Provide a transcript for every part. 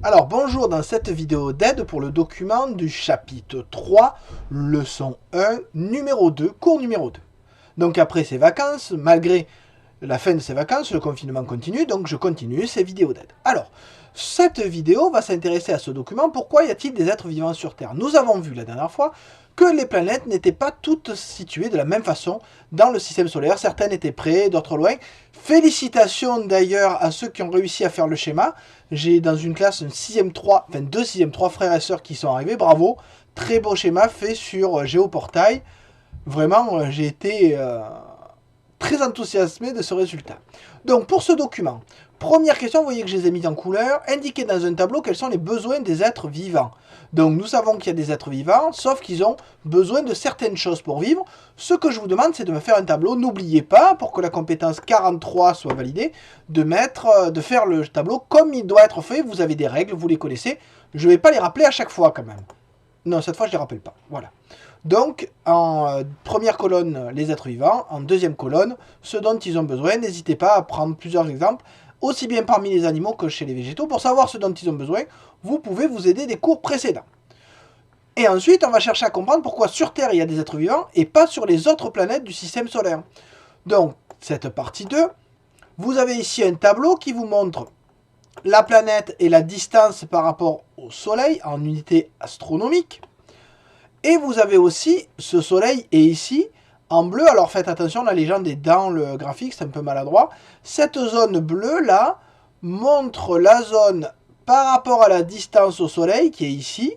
Alors bonjour, dans cette vidéo d'aide pour le document du chapitre 3, leçon 1, numéro 2, cours numéro 2. Donc après ces vacances, malgré la fin de ces vacances, le confinement continue, donc je continue ces vidéos d'aide. Alors, cette vidéo va s'intéresser à ce document, pourquoi y a-t-il des êtres vivants sur Terre? Nous avons vu la dernière fois que les planètes n'étaient pas toutes situées de la même façon dans le système solaire, certaines étaient près, d'autres loin. Félicitations d'ailleurs à ceux qui ont réussi à faire le schéma. J'ai dans une classe deux 6e 3 frères et sœurs qui sont arrivés, bravo. Très beau schéma fait sur Géoportail. Vraiment, j'ai été très enthousiasmé de ce résultat. Donc pour ce document, première question, vous voyez que je les ai mis en couleur, indiquez dans un tableau quels sont les besoins des êtres vivants. Donc nous savons qu'il y a des êtres vivants, sauf qu'ils ont besoin de certaines choses pour vivre. Ce que je vous demande, c'est de me faire un tableau. N'oubliez pas, pour que la compétence 43 soit validée, de faire le tableau comme il doit être fait. Vous avez des règles, vous les connaissez. Je ne vais pas les rappeler à chaque fois quand même. Non, cette fois, je ne les rappelle pas. Voilà. Donc, en première colonne, les êtres vivants. En deuxième colonne, ce dont ils ont besoin. N'hésitez pas à prendre plusieurs exemples, aussi bien parmi les animaux que chez les végétaux. Pour savoir ce dont ils ont besoin, vous pouvez vous aider des cours précédents. Et ensuite, on va chercher à comprendre pourquoi sur Terre, il y a des êtres vivants et pas sur les autres planètes du système solaire. Donc, cette partie 2, vous avez ici un tableau qui vous montre la planète et la distance par rapport au Soleil en unité astronomique. Et vous avez aussi ce Soleil est ici en bleu. Alors faites attention, la légende est dans le graphique, c'est un peu maladroit. Cette zone bleue là montre la zone par rapport à la distance au Soleil qui est ici.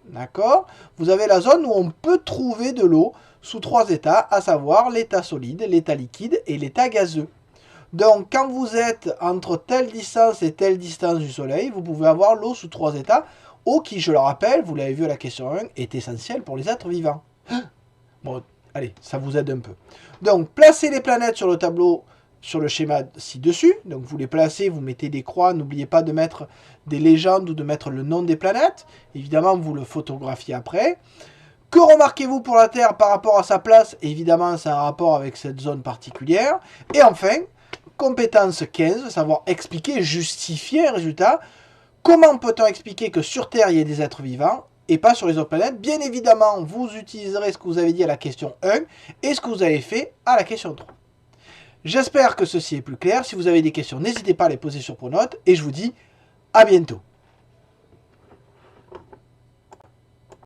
D'accord? Vous avez la zone où on peut trouver de l'eau sous 3 états, à savoir l'état solide, l'état liquide et l'état gazeux. Donc quand vous êtes entre telle distance et telle distance du Soleil, vous pouvez avoir l'eau sous 3 états. Eau qui, je le rappelle, vous l'avez vu à la question 1, est essentielle pour les êtres vivants. Bon, allez, ça vous aide un peu. Donc, placez les planètes sur le tableau, sur le schéma ci-dessus. Donc, vous les placez, vous mettez des croix. N'oubliez pas de mettre des légendes ou de mettre le nom des planètes. Évidemment, vous le photographiez après. Que remarquez-vous pour la Terre par rapport à sa place? Évidemment, c'est un rapport avec cette zone particulière. Et enfin, compétence 15, savoir expliquer, justifier un résultat. Comment peut-on expliquer que sur Terre, il y a des êtres vivants et pas sur les autres planètes? Bien évidemment, vous utiliserez ce que vous avez dit à la question 1 et ce que vous avez fait à la question 3. J'espère que ceci est plus clair. Si vous avez des questions, n'hésitez pas à les poser sur Pronote et je vous dis à bientôt.